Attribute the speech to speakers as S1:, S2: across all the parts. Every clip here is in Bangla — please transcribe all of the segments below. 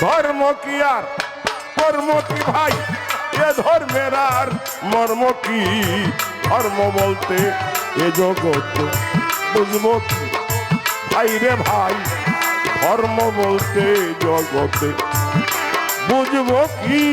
S1: ধর্ম কি আর কর্ম কি ভাই, এ ধর্মের আর মর্ম কি? ধর্ম বলতে এ জগতে বুঝবো কি ভাই রে ভাই, ধর্ম বলতে জগতে বুঝবো কি?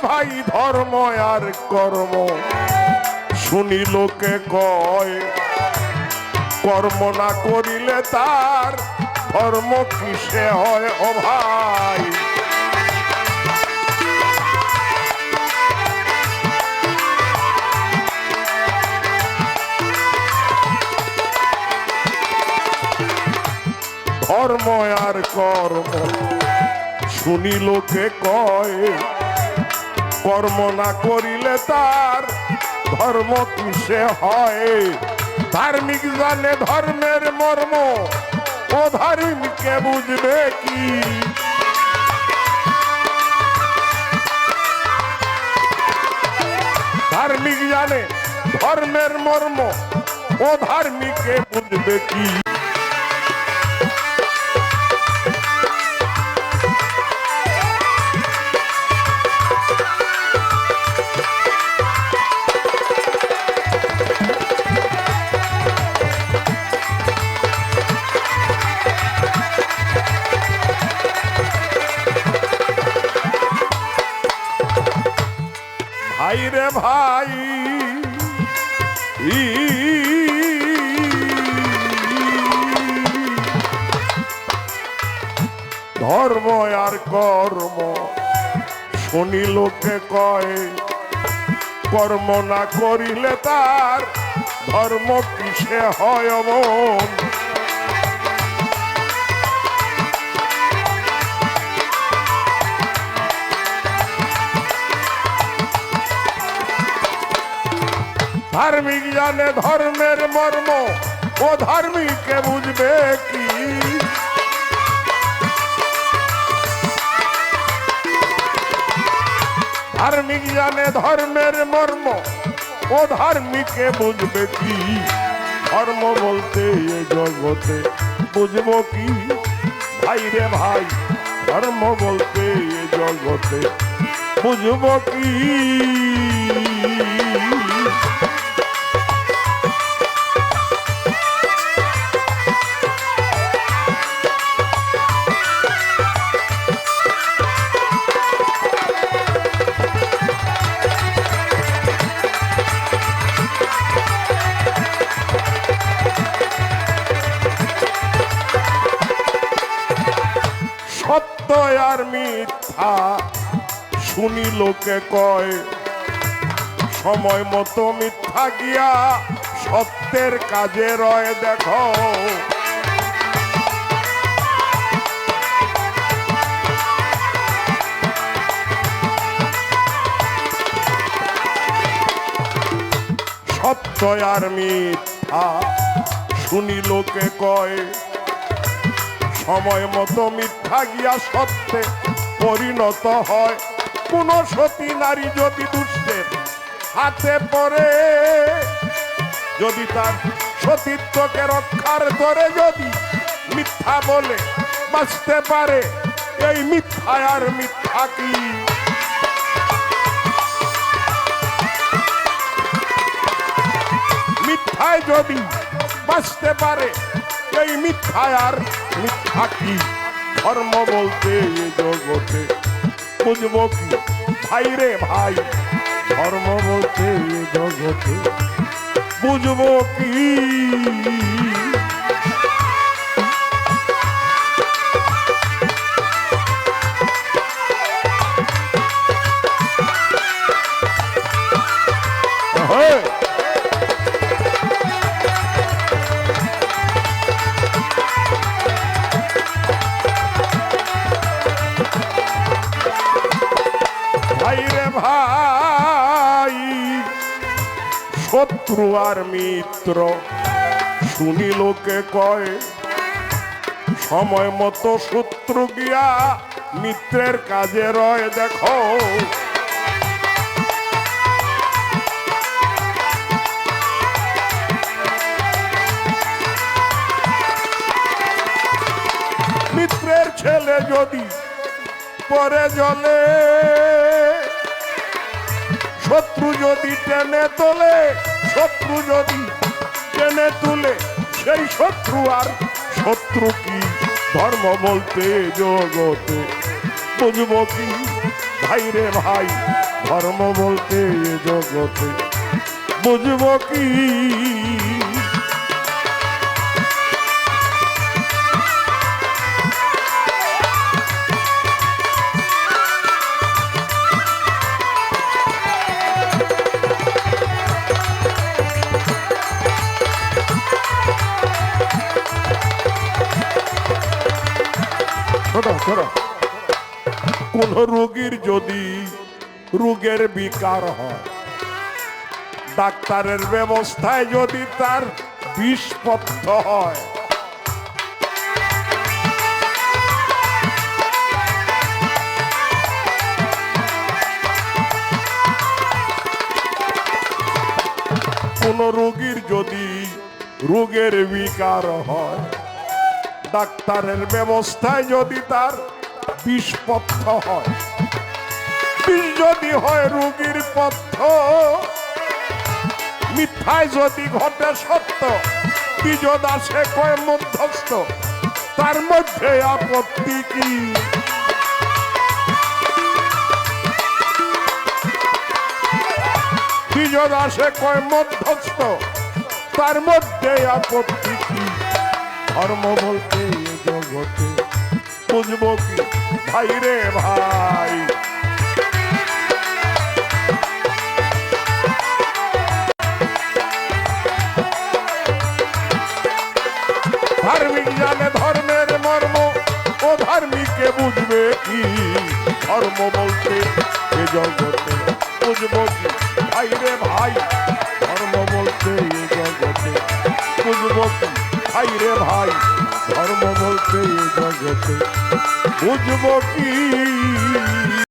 S1: ভাই ধর্ম আর কর্ম শুনি লোকে কয়, কর্ম না করিলে তার ধর্ম কিসে হয় ও ভাই? ধর্ম আর কর্ম শুনি লোকে কয়, কর্ম না করিলে তার ধর্ম কিসে হয়? ধার্মিক জানে ধর্মের মর্ম, ও ধার্মিককে বুঝবে কি? ধার্মিক জানে ধর্মের মর্ম, ও ধার্মিককে বুঝবে কি? ভাই রে ভাই, ধর্ম আর কর্ম শুনি লোকে কয়, কর্ম না করিলে তার ধর্ম কিসে হয় অমন? ধার্মিক জানে ধর্মের মর্ম, ও ধার্মিককে বুঝবে কি? ধার্মিক জানে ধর্মের মর্ম, ও ধার্মিককে বুঝবে কি? ধর্ম বলতে এ জগতে বুঝবো কি ভাই রে ভাই, ধর্ম বলতে এ জগতে বুঝবো কি? সত্য আর মিথ্যা শুনি লোকে কয়, সময় মতো মিথ্যা গিয়া সত্যের কাজে রয় দেখো। সত্য আর মিথ্যা শুনি লোকে কয়, সময় মতো মিথ্যা গিয়া সত্যে পরিণত হয়। কোন সতী নারী যদি দুষ্টের হাতে পড়ে, যদি তার সতীত্বকে রক্ষার করে যদি মিথ্যা বলে বাঁচতে পারে, এই মিথ্যা আর মিথ্যা কি? মিথ্যায় যদি বাঁচতে পারে, এই মিথ্যা আর মিথ্যা কি? ধর্ম বলতে এ জগতে বুঝবো কি ভাই রে ভাই, ধর্ম বলতে এ জগতে বুঝবো কি? ভাই রে ভাই, ভাই শত্রু আর মিত্র শুনি লোকে কয় সময় মতো শত্রু গিয়া মিত্রের কাজে রয় দেখো মিত্রের ছেলে যদি পরে জলে শত্রু যদি টেনে তোলে শত্রু যদি টেনে তুলে সেই শত্রু আর শত্রু কি ধর্ম বলতে জগতে বুঝবো কি ভাই রে ভাই ধর্ম বলতে জগতে বুঝবো কি কোন রোগীর যদি রোগের বিকার হয় ডাক্তারের ব্যবস্থায় যদি তার বিষপথ্য হয় কোন রোগীর যদি রোগের বিকার হয় ডাক্তারের ব্যবস্থায় যদি তার বিষপথ্য হয় বিষ যদি হয় রোগীর পথ্য মিথ্যায় যদি ঘটে সত্য বিজদাসে কয় মধ্যস্থ তার মধ্যে আপত্তি কি বিজদাসে কয় মধ্যস্থ তার মধ্যে আপত্তি কি ধর্ম বলতে জগতে বুঝবো কি ভাই রে ভাই ধার্মিক জানে ধর্মের মর্ম ও ধার্মিককে বুঝবে কি ধর্ম বলতে এ জগতে বুঝবো কি ভাই রে ভাই ধর্ম বলতে এ জগতে বুঝবো কি ভাই রে ভাই ধর্ম বলতে এ জগতে বুঝবো কি